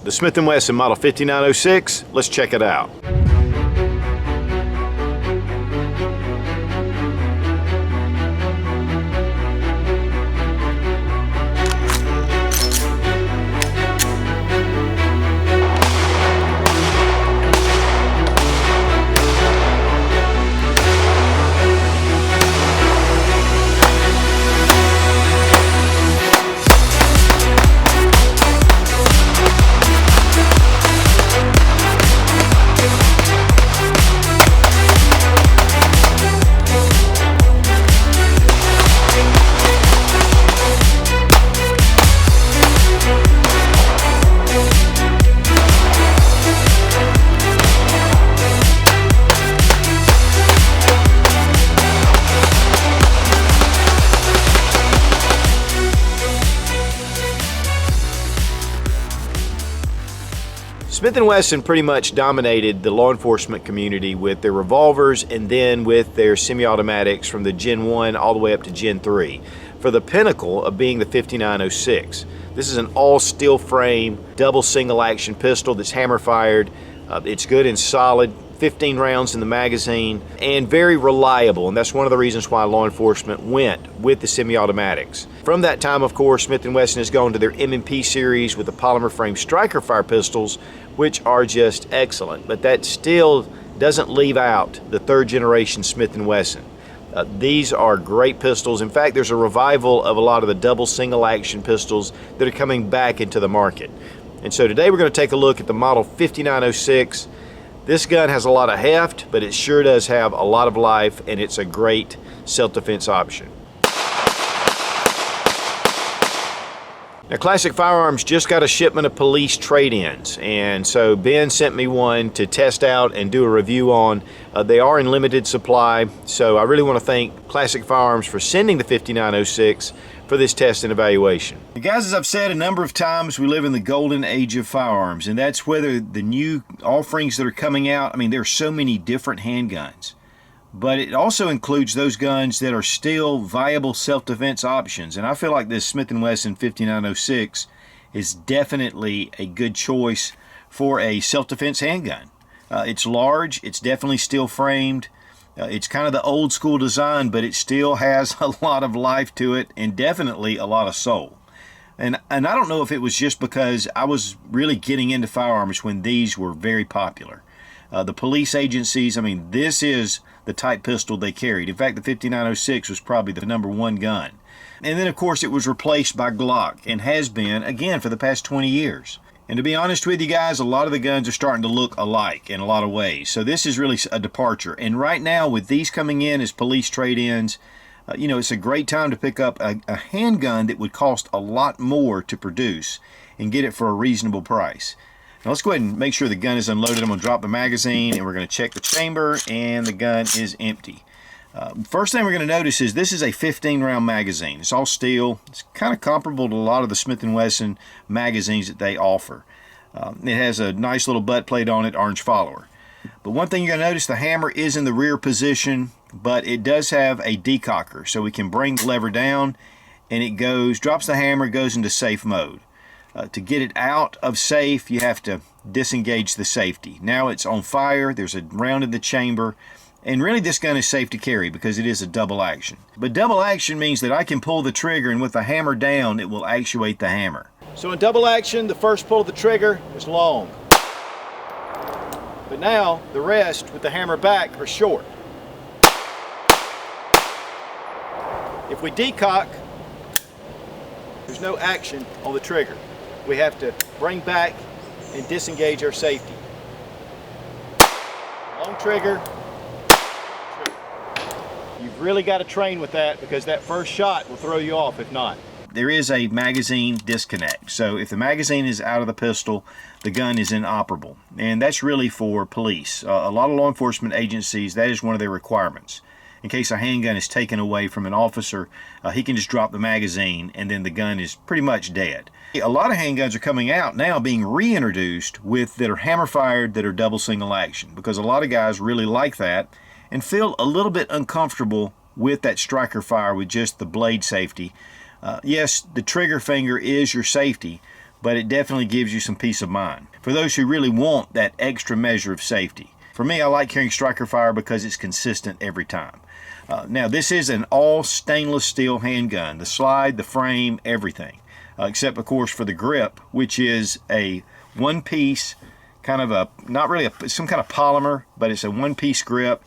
The Smith & Wesson Model 5906, let's check it out. Smith & Wesson pretty much dominated the law enforcement community with their revolvers and then with their semi-automatics from the Gen 1 all the way up to Gen 3 for the pinnacle of being the 5906. This is an all steel frame, double single action pistol that's hammer fired. It's good and solid, 15 rounds in the magazine, and very reliable, and that's one of the reasons why law enforcement went with the semi-automatics. From that time, of course, Smith & Wesson has gone to their M&P series with the polymer frame striker fire pistols, which are just excellent, but that still doesn't leave out the third generation Smith & Wesson. These are great pistols. In fact, there's a revival of a lot of the double single action pistols that are coming back into the market. And so today we're going to take a look at the Model 5906. This gun has a lot of heft, but it sure does have a lot of life, and it's a great self-defense option. Now, Classic Firearms just got a shipment of police trade-ins, and so Ben sent me one to test out and do a review on. They are in limited supply, so I really want to thank Classic Firearms for sending the 5906 for this test and evaluation. Guys, as I've said a number of times, we live in the golden age of firearms, and that's whether the new offerings that are coming out. I mean, there are so many different handguns, but it also includes those guns that are still viable self-defense options. And I feel like this Smith & Wesson 5906 is definitely a good choice for a self-defense handgun. It's large, it's definitely steel framed. It's kind of the old school design, but it still has a lot of life to it and definitely a lot of soul. And I don't know if it was just because I was really getting into firearms when these were very popular. The police agencies, I mean, this is the type pistol they carried. In fact, the 5906 was probably the #1 gun. And then, of course, it was replaced by Glock and has been, again, for the past 20 years. And to be honest with you guys, a lot of the guns are starting to look alike in a lot of ways. So this is really a departure. And right now, with these coming in as police trade-ins, you know, it's a great time to pick up a handgun that would cost a lot more to produce and get it for a reasonable price. Now let's go ahead and make sure the gun is unloaded. I'm going to drop the magazine and we're going to check the chamber, and the gun is empty. First thing we're going to notice is this is a 15-round magazine. It's all steel. It's kind of comparable to a lot of the Smith & Wesson magazines that they offer. It has a nice little butt plate on it, orange follower. But one thing you're going to notice, the hammer is in the rear position, but it does have a decocker, so we can bring the lever down and it drops the hammer, goes into safe mode. To get it out of safe, you have to disengage the safety. Now it's on fire, there's a round in the chamber, and really this gun is safe to carry because it is a double action. But double action means that I can pull the trigger, and with the hammer down, it will actuate the hammer. So in double action, the first pull of the trigger is long. But now, the rest with the hammer back are short. If we decock, there's no action on the trigger. We have to bring back and disengage our safety. Long trigger. You've really got to train with that because that first shot will throw you off if not. There is a magazine disconnect. So if the magazine is out of the pistol, the gun is inoperable. And that's really for police. A lot of law enforcement agencies, that is one of their requirements. In case a handgun is taken away from an officer, he can just drop the magazine and then the gun is pretty much dead. A lot of handguns are coming out now being reintroduced that are hammer fired, that are double single action, because a lot of guys really like that and feel a little bit uncomfortable with that striker fire with just the blade safety. Yes, the trigger finger is your safety, but it definitely gives you some peace of mind for those who really want that extra measure of safety. For me, I like carrying striker fire because it's consistent every time. Now, this is an all stainless steel handgun. The slide, the frame, everything. Except, of course, for the grip, which is a one-piece, kind of a, not really some kind of polymer, but it's a one-piece grip.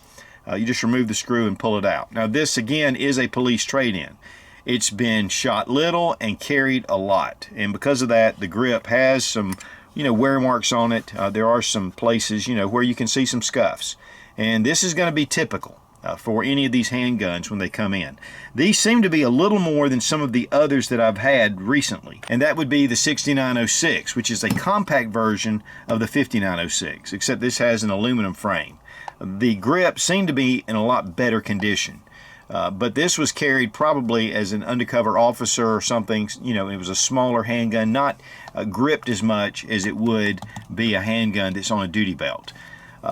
You just remove the screw and pull it out. Now, this, again, is a police trade-in. It's been shot little and carried a lot. And because of that, the grip has some, wear marks on it. There are some places, where you can see some scuffs. And this is going to be typical for any of these handguns when they come in. These seem to be a little more than some of the others that I've had recently, and that would be the 6906, which is a compact version of the 5906, except this has an aluminum frame. The grips seem to be in a lot better condition, but this was carried probably as an undercover officer or something. It was a smaller handgun, not gripped as much as it would be a handgun that's on a duty belt.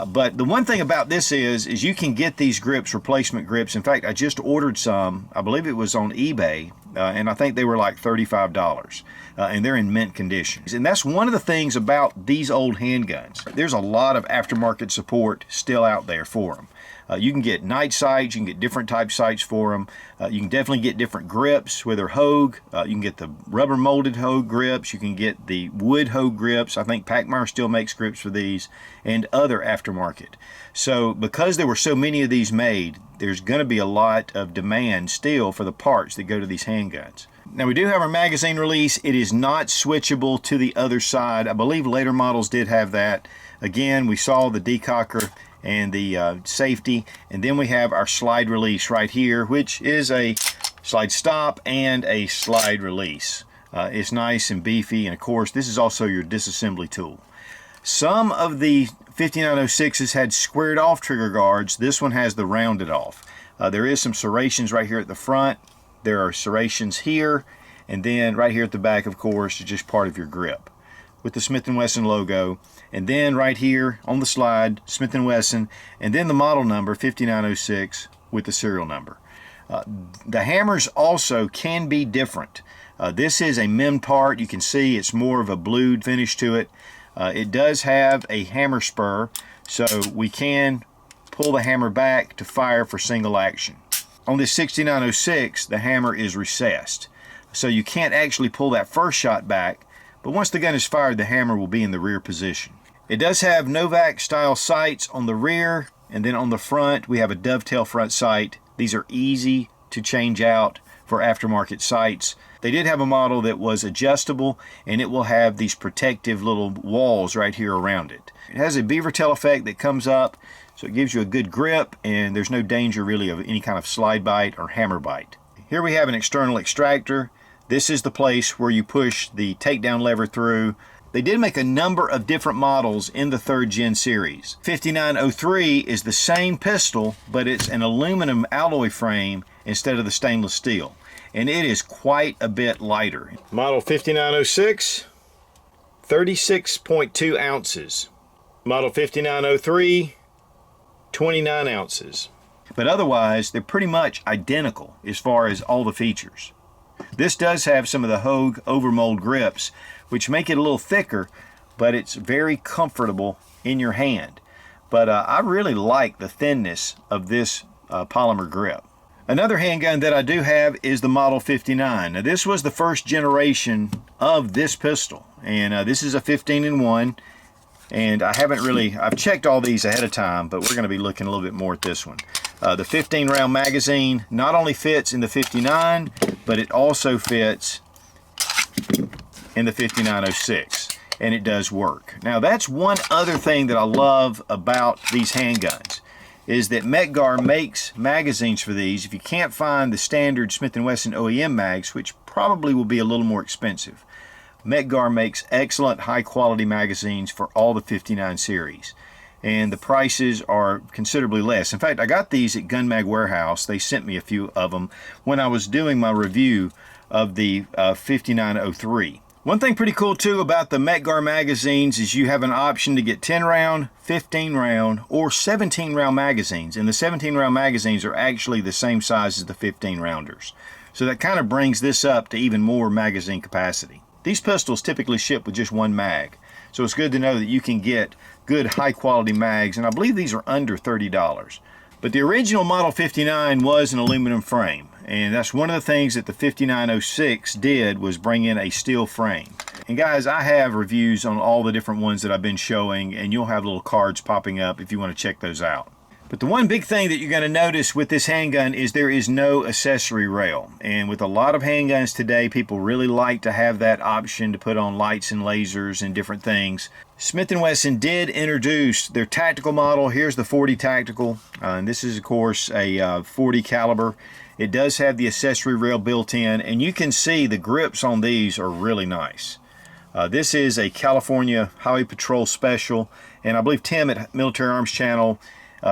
But the one thing about this is you can get these grips, replacement grips. In fact, I just ordered some. I believe it was on eBay, and I think they were like $35, and they're in mint condition. And that's one of the things about these old handguns. There's a lot of aftermarket support still out there for them. You can get night sights, you can get different type sights for them. You can definitely get different grips, whether Hogue. You can get the rubber molded Hogue grips. You can get the wood Hogue grips. I think Pachmayr still makes grips for these, and other aftermarket. So because there were so many of these made, there's going to be a lot of demand still for the parts that go to these handguns. Now, we do have our magazine release. It is not switchable to the other side. I believe later models did have that. Again, we saw the decocker and the safety, and then we have our slide release right here, which is a slide stop and a slide release. It's nice and beefy, and of course this is also your disassembly tool. Some of the 5906s had squared off trigger guards. This one has the rounded off. There is some serrations right here at the front. There are serrations here, and then right here at the back, of course, is just part of your grip with the Smith & Wesson logo. And then right here on the slide, Smith & Wesson, and then the model number 5906 with the serial number. The hammers also can be different. This is a MEM part. You can see it's more of a blued finish to it. It does have a hammer spur, so we can pull the hammer back to fire for single action. On this 6906, the hammer is recessed, so you can't actually pull that first shot back, but once the gun is fired, the hammer will be in the rear position. It does have Novak style sights on the rear, and then on the front we have a dovetail front sight. These are easy to change out for aftermarket sights. They did have a model that was adjustable, and it will have these protective little walls right here around it. It has a beaver tail effect that comes up, so it gives you a good grip, and there's no danger really of any kind of slide bite or hammer bite. Here we have an external extractor. This is the place where you push the takedown lever through. They did make a number of different models in the 3rd gen series. 5903 is the same pistol, but it's an aluminum alloy frame instead of the stainless steel, and it is quite a bit lighter. Model 5906, 36.2 ounces. Model 5903, 29 ounces. But otherwise, they're pretty much identical as far as all the features. This does have some of the Hogue overmold grips, which make it a little thicker, but it's very comfortable in your hand. But I really like the thinness of this polymer grip. Another handgun that I do have is the Model 59. Now, this was the first generation of this pistol, and this is a 15-in-1. And I've checked all these ahead of time, but we're going to be looking a little bit more at this one. The 15-round magazine not only fits in the 59, but it also fits in the 5906, and it does work. Now, that's one other thing that I love about these handguns, is that Metgar makes magazines for these. If you can't find the standard Smith & Wesson OEM mags, which probably will be a little more expensive, Metgar makes excellent high-quality magazines for all the 59 series, and the prices are considerably less. In fact, I got these at Gun Mag Warehouse. They sent me a few of them when I was doing my review of the 5903. One thing pretty cool too about the Metgar magazines is you have an option to get 10-round, 15-round, or 17-round magazines, and the 17-round magazines are actually the same size as the 15-rounders. So that kind of brings this up to even more magazine capacity. These pistols typically ship with just one mag, so it's good to know that you can get good high quality mags, and I believe these are under $30. But the original Model 59 was an aluminum frame, and that's one of the things that the 5906 did, was bring in a steel frame. And guys, I have reviews on all the different ones that I've been showing, and you'll have little cards popping up if you want to check those out. But the one big thing that you're going to notice with this handgun is there is no accessory rail. And with a lot of handguns today, people really like to have that option to put on lights and lasers and different things. Smith & Wesson did introduce their tactical model. Here's the 40 tactical, and this is of course a 40 caliber. It does have the accessory rail built in, and you can see the grips on these are really nice. This is a California Highway Patrol special, and I believe Tim at Military Arms Channel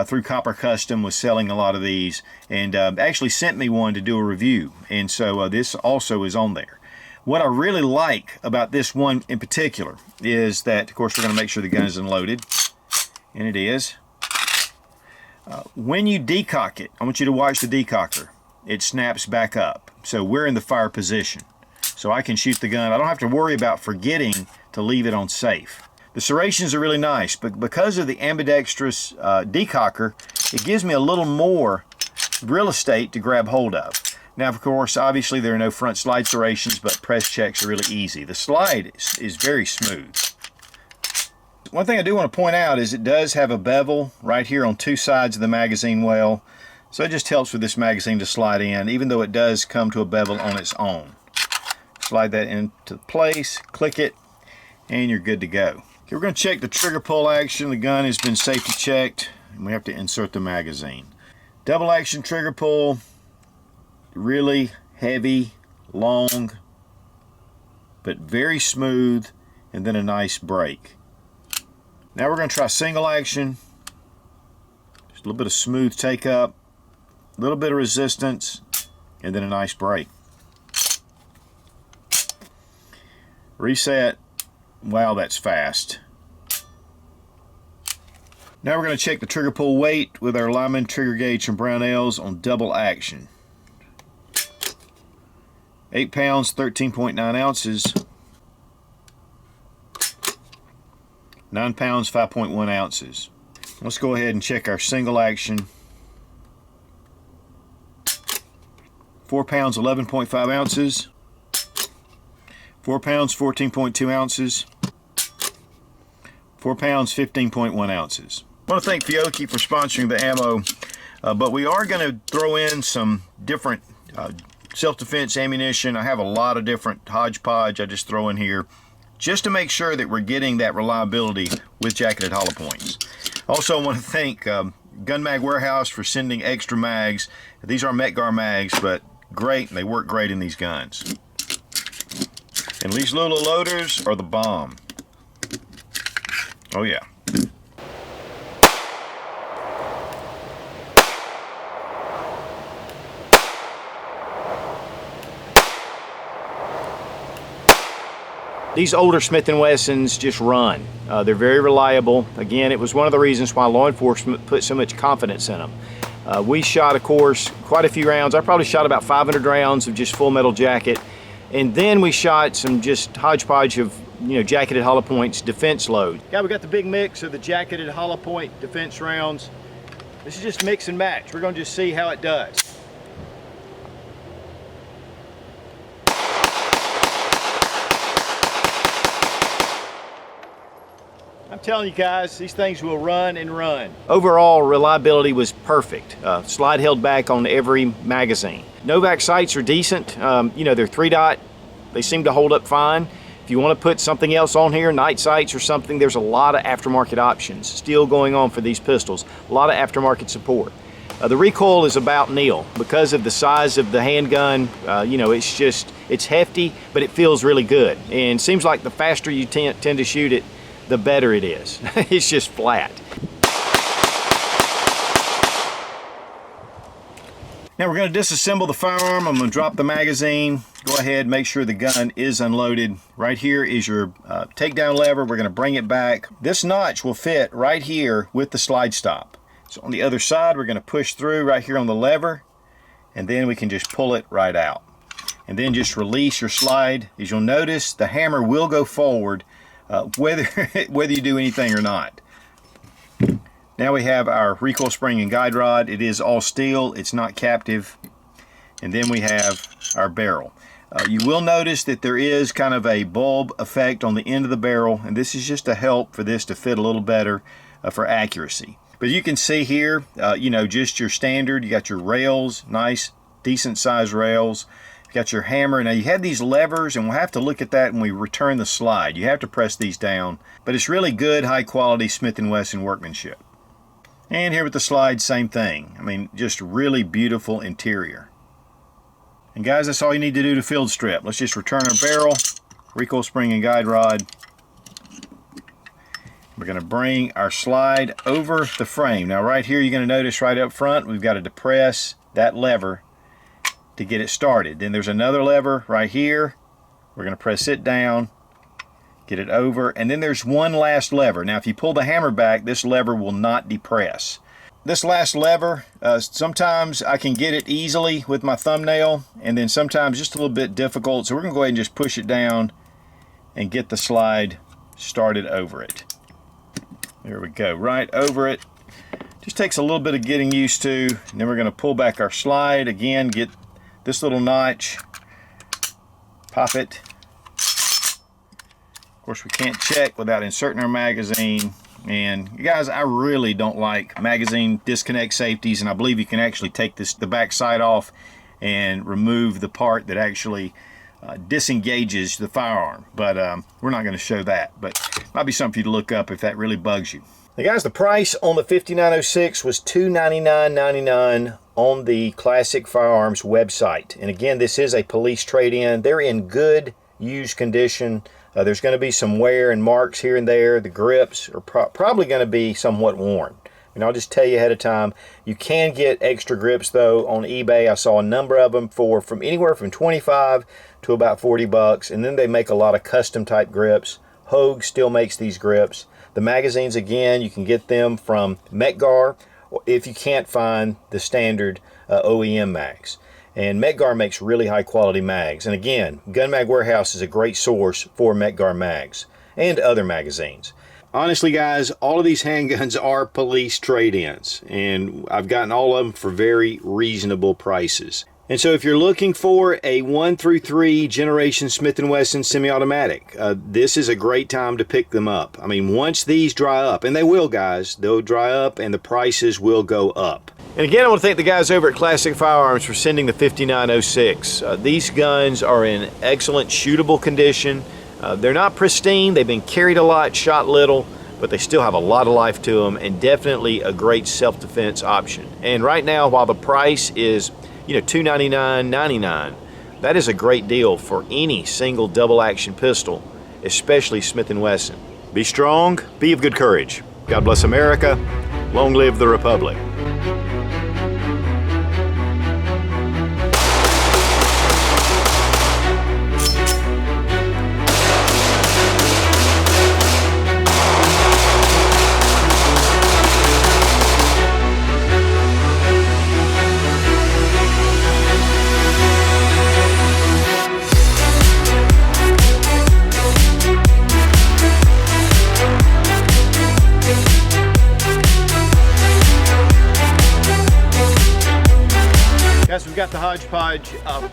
through Copper Custom was selling a lot of these, and actually sent me one to do a review, and so this also is on there. What I really like about this one in particular is that, of course, we're going to make sure the gun is unloaded, and it is. When you decock it, I want you to watch the decocker. It snaps back up, so we're in the fire position, so I can shoot the gun. I don't have to worry about forgetting to leave it on safe. The serrations are really nice, but because of the ambidextrous decocker, it gives me a little more real estate to grab hold of. Now, of course, obviously there are no front slide serrations, but press checks are really easy. The slide is very smooth. One thing I do want to point out is it does have a bevel right here on two sides of the magazine well, so it just helps with this magazine to slide in, even though it does come to a bevel on its own. Slide that into place, click it, and you're good to go. Okay, we're going to check the trigger pull action. The gun has been safety checked, and we have to insert the magazine. Double action trigger pull, really heavy, long, but very smooth, and then a nice break. Now we're going to try single action. Just a little bit of smooth take up, a little bit of resistance, and then a nice break. Reset. Wow, that's fast. Now we're going to check the trigger pull weight with our Lyman trigger gauge from Brownells on double action. 8 pounds, 13.9 ounces. 9 pounds, 5.1 ounces. Let's go ahead and check our single action. 4 pounds, 11.5 ounces. 4 pounds, 14.2 ounces. 4 pounds, 15.1 ounces. I want to thank Fiocchi for sponsoring the ammo, but we are going to throw in some different self-defense ammunition. I have a lot of different hodgepodge I just throw in here just to make sure that we're getting that reliability with jacketed hollow points. Also, I want to thank Gun Mag Warehouse for sending extra mags. These are Metgar mags, but great, and they work great in these guns. And these Lula loaders are the bomb. Oh yeah. These older Smith & Wessons just run. They're very reliable. Again, it was one of the reasons why law enforcement put so much confidence in them. We shot, of course, quite a few rounds. I probably shot about 500 rounds of just full metal jacket. And then we shot some just hodgepodge of, jacketed hollow points defense load. Yeah, we got the big mix of the jacketed hollow point defense rounds. This is just mix and match. We're going to just see how it does. I'm telling you guys, these things will run and run. Overall, reliability was perfect. Slide held back on every magazine. Novak sights are decent. They're 3-dot. They seem to hold up fine. If you want to put something else on here, night sights or something, there's a lot of aftermarket options still going on for these pistols. A lot of aftermarket support. The recoil is about nil because of the size of the handgun. It's hefty, but it feels really good. And it seems like the faster you tend to shoot it, the better it is. It's just flat. Now we're going to disassemble the firearm. I'm going to drop the magazine. Go ahead, make sure the gun is unloaded. Right here is your takedown lever. We're going to bring it back. This notch will fit right here with the slide stop. So on the other side, we're going to push through right here on the lever, and then we can just pull it right out. and then just release your slide. As you'll notice, the hammer will go forward whether you do anything or not. Now we have our recoil spring and guide rod. It is all steel, it's not captive. And then we have our barrel. You will notice that there is kind of a bulb effect on the end of the barrel, and this is just to help for this to fit a little better for accuracy. But you can see here, you know, just your standard. You got your rails, nice, decent sized rails. You got your hammer. Now you have these levers, and we'll have to look at that when we return the slide. You have to press these down, but it's really good, high quality Smith & Wesson workmanship. And here with the slide, same thing. I mean, just really beautiful interior. And guys, that's all you need to do to field strip. Let's just return our barrel, recoil spring and guide rod. We're going to bring our slide over the frame. Now right here, you're going to notice right up front, we've got to depress that lever to get it started. Then there's another lever right here. We're going to press it down, get it over, and then there's one last lever. Now if you pull the hammer back, this lever will not depress. This last lever, sometimes I can get it easily with my thumbnail, and then sometimes just a little bit difficult. So we're going to go ahead and just push it down and get the slide started over it. There we go, right over it. Just takes a little bit of getting used to. And then we're going to pull back our slide again, get this little notch, pop it. Of course, we can't check without inserting our magazine. And you guys, I really don't like magazine disconnect safeties, and I believe you can actually take the back side off and remove the part that actually disengages the firearm. But we're not going to show that, but it might be something for you to look up if that really bugs you. Now guys, the price on the 5906 was $299.99 on the Classic Firearms website. And again, this is a police trade-in. They're in good used condition. There's going to be some wear and marks here and there. The grips are probably going to be somewhat worn. And I'll just tell you ahead of time, you can get extra grips though on eBay. I saw a number of them from anywhere from 25 to about 40 bucks. And then they make a lot of custom type grips. Hogue still makes these grips. The magazines, again, you can get them from Metgar if you can't find the standard OEM mags. And Metgar makes really high quality mags. And again, Gun Mag Warehouse is a great source for Metgar mags and other magazines. Honestly guys, all of these handguns are police trade-ins, and I've gotten all of them for very reasonable prices. And so if you're looking for a 1 through 3 generation Smith & Wesson semi-automatic, this is a great time to pick them up. I mean, once these dry up, and they will guys, they'll dry up and the prices will go up. And again, I want to thank the guys over at Classic Firearms for sending the 5906. These guns are in excellent shootable condition. They're not pristine, they've been carried a lot, shot little, but they still have a lot of life to them, and definitely a great self-defense option. And right now, while the price is $299.99, that is a great deal for any single double action pistol, especially Smith & Wesson. Be strong, be of good courage. God bless America, long live the Republic. Guys, we've got the hodgepodge up.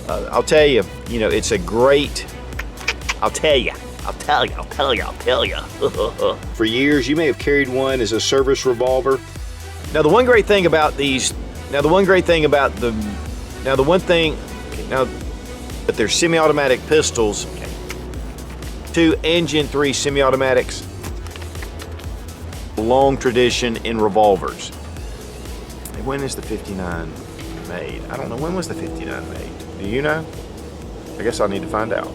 I'll tell you, it's a great, For years, you may have carried one as a service revolver. Now, but they're semi-automatic pistols. Okay. 2 and Gen 3 semi-automatics. Long tradition in revolvers. When is the 59 made? I don't know. When was the 59 made? Do you know? I guess I'll need to find out.